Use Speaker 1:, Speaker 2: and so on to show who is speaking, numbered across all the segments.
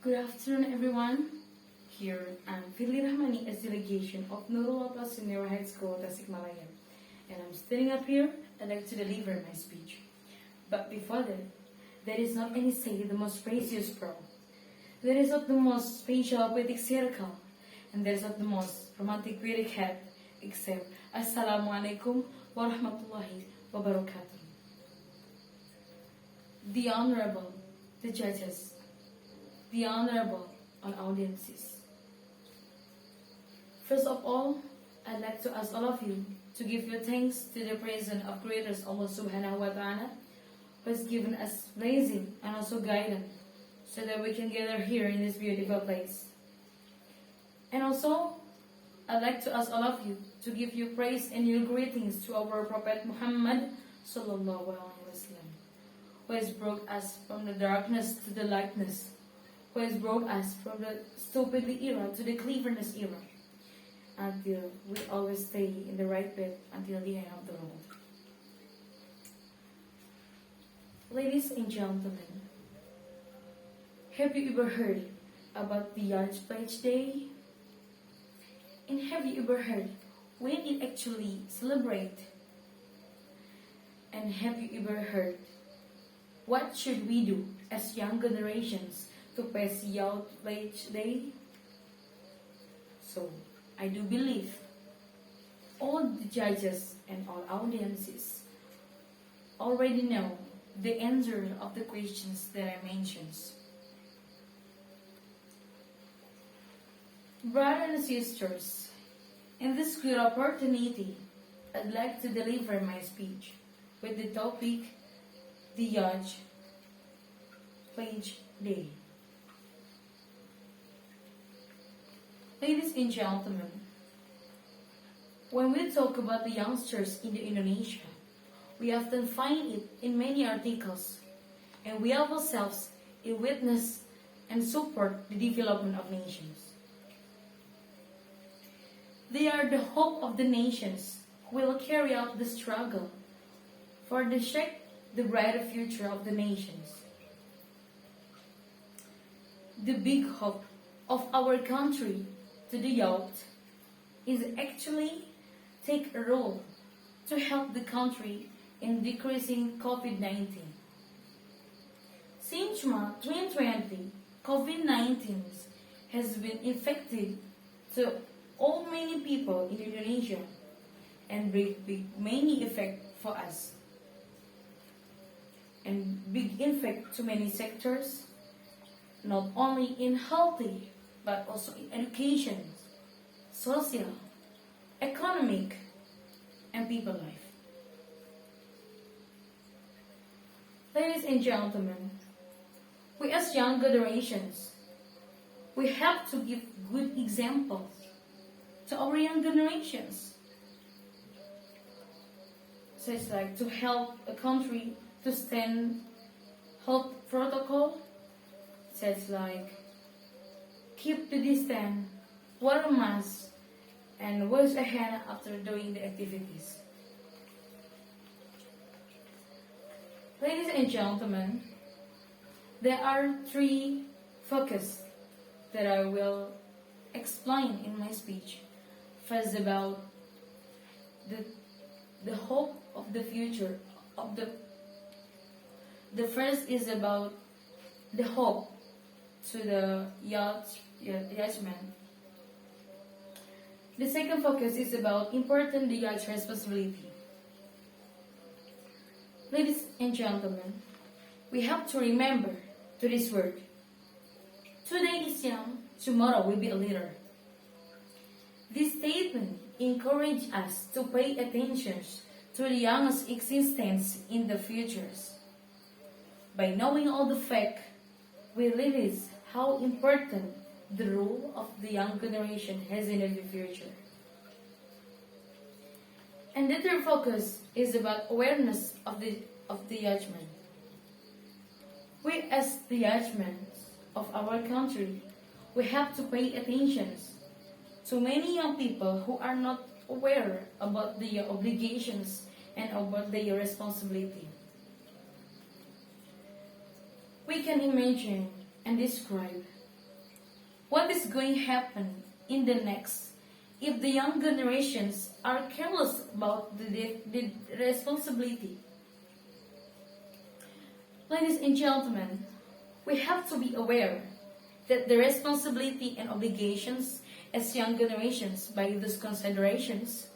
Speaker 1: Good afternoon, everyone. Here I'm Firli as delegation of Nurul Wafa Senior High School, Tasikmalaya, and I'm standing up here and like to deliver my speech. But before that, there is not any say the most precious pearl. There is not the most special poetic circle, and there is not the most romantic poetic head, except Assalamualaikum warahmatullahi wabarakatuh. The Honorable, the judges, the Honorable on audiences. First of all, I'd like to ask all of you to give your thanks to the presence of Creator Allah Subhanahu wa Ta'ala, who has given us blessing and also guidance so that we can gather here in this beautiful place. And also, I'd like to ask all of you to give your praise and your greetings to our Prophet Muhammad Sallallahu Alaihi Wasallam, who has brought us from the darkness to the lightness, who has brought us from the stupidity era to the cleverness era, until we always stay in the right path until the end of the road. Ladies and gentlemen, have you ever heard about the Yacht Pledge Day? And have you ever heard when it actually celebrates? And have you ever heard what should we do as young generations to pass Yacht Pledge Day? So, I do believe all the judges and all audiences already know the answer of the questions that I mentioned. Brothers and sisters, in this good opportunity, I'd like to deliver my speech with the topic, the Yacht Pledge Day. Ladies and gentlemen, when we talk about the youngsters in Indonesia, we often find it in many articles, and we ourselves witness and support the development of nations. They are the hope of the nations who will carry out the struggle for the shape the brighter future of the nations. The big hope of our country to the youth is actually take a role to help the country in decreasing COVID-19. Since March 2020, COVID-19 has been infected to all many people in Indonesia and bring many effect for us. And big impact to many sectors, not only in healthy, but also in education, social, economic, and people life. Ladies and gentlemen, we as young generations, we have to give good examples to our young generations. So it's like to help a country to stand health protocol. So it's like keep the distance, wear a mask, and wash a hand after doing the activities. Ladies and gentlemen, there are three focuses that I will explain in my speech. First, about the hope of the future of the first is about the hope to the yachtsmen. The second focus is about important the yacht responsibility. Ladies and gentlemen, we have to remember to this word. Today is young, tomorrow will be a leader. This statement encourages us to pay attention to the youngest existence in the futures. By knowing all the facts, we realize how important the role of the young generation has in the future. And the third focus is about awareness of the judgment. We as the judgment of our country, we have to pay attention to many young people who are not aware about their obligations and about their responsibility. We can imagine and describe what is going to happen in the next if the young generations are careless about the responsibility. Ladies and gentlemen, we have to be aware that the responsibility and obligations as young generations by these considerations,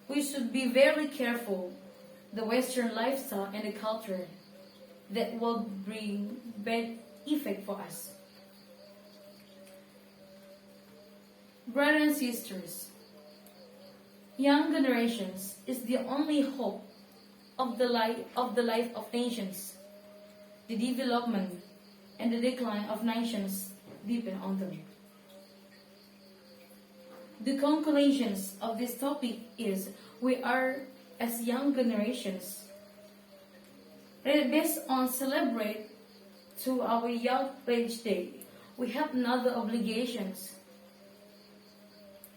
Speaker 1: we should be very careful the Western lifestyle and the culture that will bring bad effect for us. Brothers and sisters, young generations is the only hope of the life of nations. The development and the decline of nations depend on them. The conclusions of this topic is we are, as young generations, based on celebrate to our young age day, we have another obligations,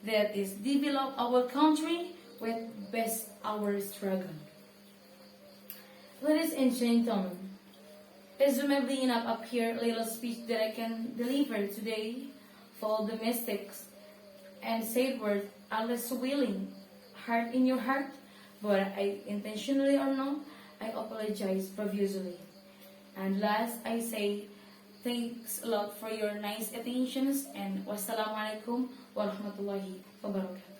Speaker 1: that is develop our country with best our struggle. Ladies and gentlemen, presumably enough up here little speech that I can deliver today for domestics and said word unless willing, heart in your heart, but I intentionally or not, I apologize profusely. And last, I say thanks a lot for your nice attentions and wassalamualaikum warahmatullahi wabarakatuh.